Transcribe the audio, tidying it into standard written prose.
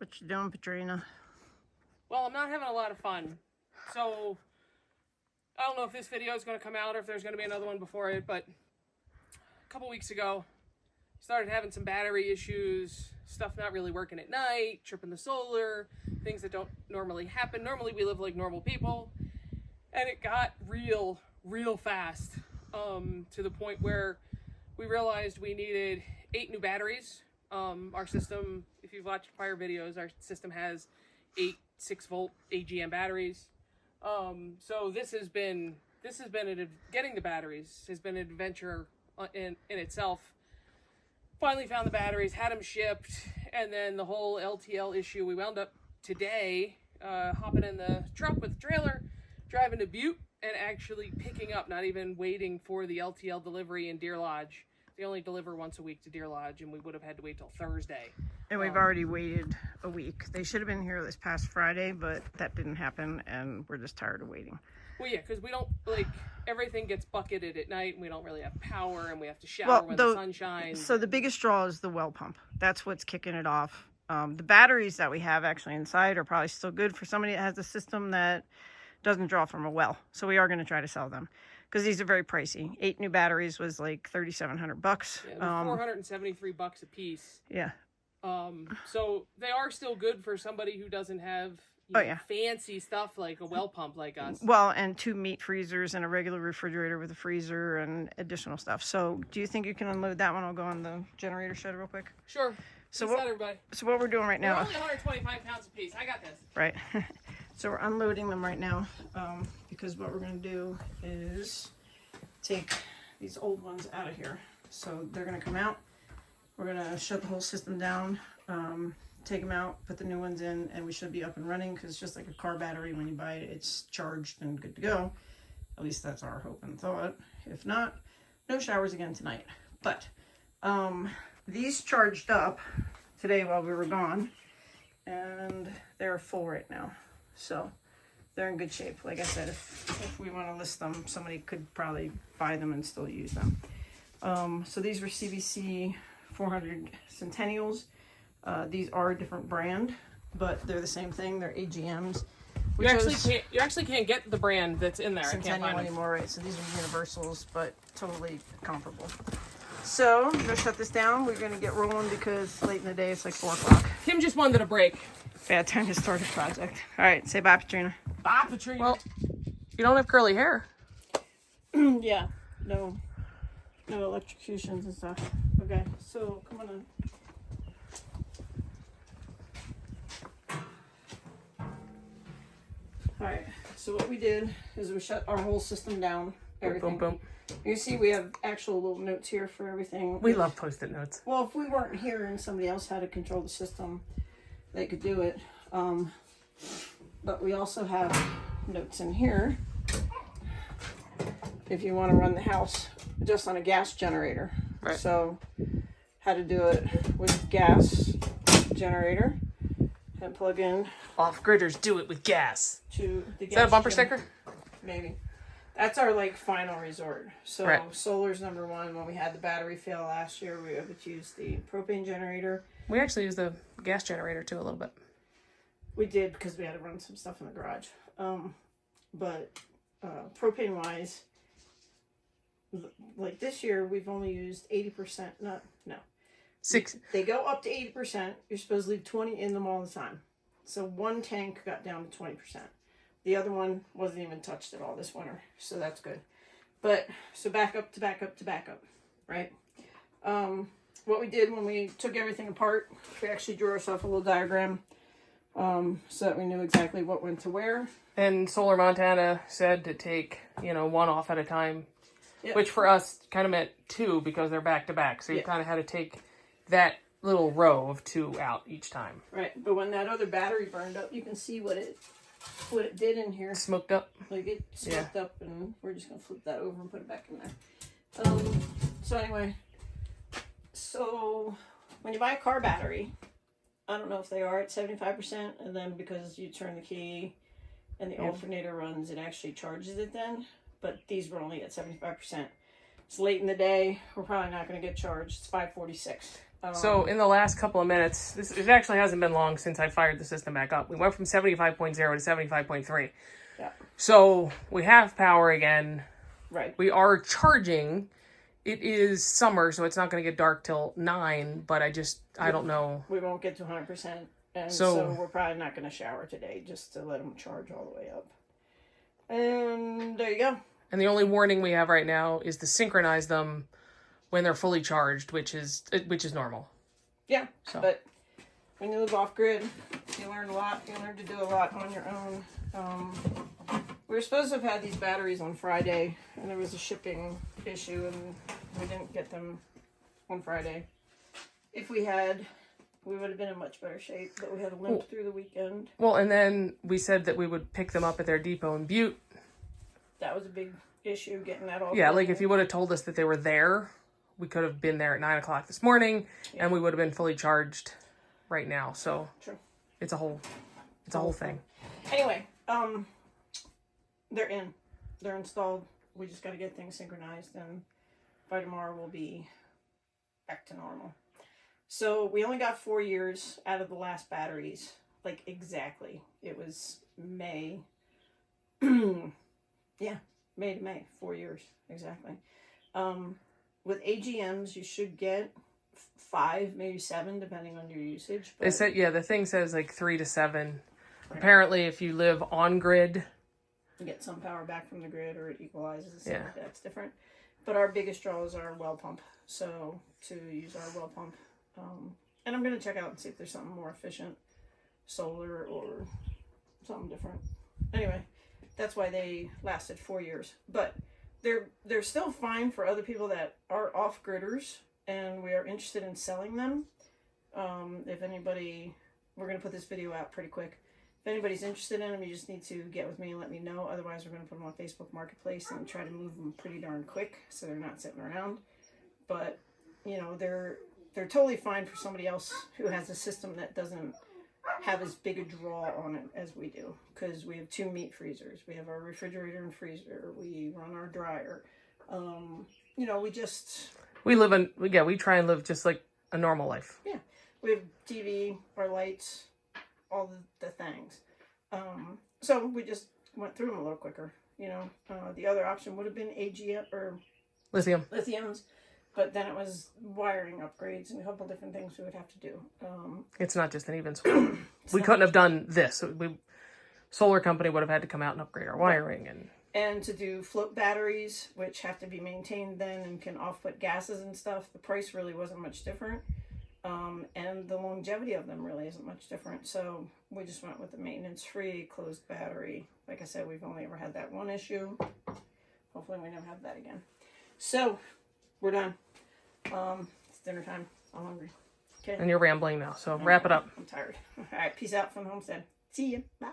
What you doing, Patrina? Well, I'm not having a lot of fun. So, I don't know if this video is going to come out or if there's going to be another one before it, but a couple weeks ago, started having some battery issues, stuff not really working at night, tripping the solar, things that don't normally happen. Normally, we live like normal people, and it got real fast, to the point where we realized we needed 8 new batteries. Our system, if you've watched prior videos, our system has 8 6-volt AGM batteries. So getting the batteries has been an adventure in itself. Finally found the batteries, had them shipped, and then the whole LTL issue. We wound up today hopping in the truck with the trailer, driving to Butte, and actually picking up, not even waiting for the LTL delivery in Deer Lodge. They only deliver once a week to Deer Lodge, and we would have had to wait till Thursday. And we've already waited a week. They should have been here this past Friday, but that didn't happen, and we're just tired of waiting. Well, yeah, because we don't, everything gets bucketed at night, and we don't really have power, and we have to shower when the sun shines. So the biggest draw is the well pump. That's what's kicking it off. The batteries that we have actually inside are probably still good for somebody that has a system that doesn't draw from a well. So we are going to try to sell them, because these are very pricey. 8 new batteries was like $3,700. Yeah, $473 a piece. Yeah. So they are still good for somebody who doesn't have fancy stuff like a well pump like us. Well, and 2 meat freezers and a regular refrigerator with a freezer and additional stuff. So do you think you can unload that one? I'll go on the generator shed real quick. Sure. So everybody. So what we're doing right now. They're only 125 pounds a piece. I got this. Right. So we're unloading them right now, because what we're going to do is take these old ones out of here. So they're going to come out. We're going to shut the whole system down, take them out, put the new ones in, and we should be up and running, because it's just like a car battery. When you buy it, it's charged and good to go. At least that's our hope and thought. If not, no showers again tonight. But these charged up today while we were gone, and they're full right now. So they're in good shape. Like I said, if we want to list them, somebody could probably buy them and still use them. So these were CVC 400 Centennials. These are a different brand, but they're the same thing. They're AGMs. You actually can't get the brand that's in there. Centennial anymore, right? So these are universals, but totally comparable. So I'm gonna shut this down. We're gonna get rolling because late in the day it's like 4 o'clock. Kim just wanted a break. Bad time to start a project. All right, say bye, Patrina. Bye, Patrina. Well, you don't have curly hair. Yeah, no electrocutions and stuff. Okay, so come on in. All right, so what we did is we shut our whole system down. Everything. Boom, boom. You see we have actual little notes here for everything. We love Post-it notes. Well, if we weren't here and somebody else had to control the system, they could do it. But we also have notes in here if you want to run the house just on a gas generator. Right. So how to do it with gas generator and plug in. Off-gridders do it with gas. To the gas. Is that a bumper sticker? Maybe. That's our final resort. So right. Solar's number one. When we had the battery fail last year, we were able to use the propane generator. We actually used the gas generator too a little bit. We did, because we had to run some stuff in the garage. But propane wise, like this year, we've only used 80%. They go up to 80%. You're supposed to leave 20 in them all the time. So one tank got down to 20%. The other one wasn't even touched at all this winter, so that's good. But, so back up to back up to back up, right? What we did when we took everything apart, we actually drew ourselves a little diagram, so that we knew exactly what went to where. And Solar Montana said to take, 1 off at a time, yep. Which for us kind of meant 2 because they're back to back. So you kind of had to take that little row of 2 out each time. Right, but when that other battery burned up, you can see what it did in here. Smoked up? Like it smoked up, and we're just going to flip that over and put it back in there. So anyway, so when you buy a car battery, I don't know if they are at 75%, and then because you turn the key and the alternator runs, it actually charges it then, but these were only at 75%. It's late in the day. We're probably not going to get charged. It's 5:46. So in the last couple of minutes, it actually hasn't been long since I fired the system back up. We went from 75.0 to 75.3. Yeah. So we have power again. Right. We are charging. It is summer, so it's not going to get dark till 9, but I don't know. We won't get to 100%. And So so we're probably not going to shower today just to let them charge all the way up. And there you go. And the only warning we have right now is to synchronize them when they're fully charged, which is normal. Yeah, So. but when you live off grid, you learn a lot. You learn to do a lot on your own. We were supposed to have had these batteries on Friday, and there was a shipping issue, and we didn't get them on Friday. If we had, we would have been in much better shape, but we had a limp through the weekend. Well, and then we said that we would pick them up at their depot in Butte. That was a big issue, getting that all Yeah, done. like if you would have told us that they were there, we could have been there at 9 o'clock this morning, and we would have been fully charged right now. So True. it's a whole thing. Anyway, they're installed. We just got to get things synchronized, and by tomorrow we'll be back to normal. So we only got 4 years out of the last batteries, like exactly. It was May. Yeah, May to May, 4 years exactly. With AGMs, you should get 5, maybe 7, depending on your usage. But They said, the thing says like 3 to 7. Right. Apparently, if you live on grid, you get some power back from the grid, or it equalizes. Yeah, that's different. But our biggest draw is our well pump. So to use our well pump, and I'm going to check out and see if there's something more efficient, solar or something different. Anyway, that's why they lasted 4 years. But they're still fine for other people that are off-gridders, and we are interested in selling them. If anybody, we're going to put this video out pretty quick. If anybody's interested in them, you just need to get with me and let me know. Otherwise, we're going to put them on Facebook Marketplace and try to move them pretty darn quick so they're not sitting around. But, you know, they're totally fine for somebody else who has a system that doesn't have as big a draw on it as we do, because we have 2 meat freezers. We have our refrigerator and freezer. We run our dryer. You know, we try and live just like a normal life. Yeah, we have TV, our lights, all the things. So we just went through them a little quicker. You know, the other option would have been AGM or lithiums. But then it was wiring upgrades and a couple different things we would have to do. It's not just an even swap. We couldn't have done this. Solar company would have had to come out and upgrade our wiring. And to do float batteries, which have to be maintained then and can off-put gases and stuff, the price really wasn't much different. And the longevity of them really isn't much different. So we just went with the maintenance-free closed battery. Like I said, we've only ever had that one issue. Hopefully we never have that again. So we're done. It's dinner time. I'm hungry. Okay. And you're rambling now, so wrap it up. I'm tired. All right, peace out from the homestead. See you. Bye.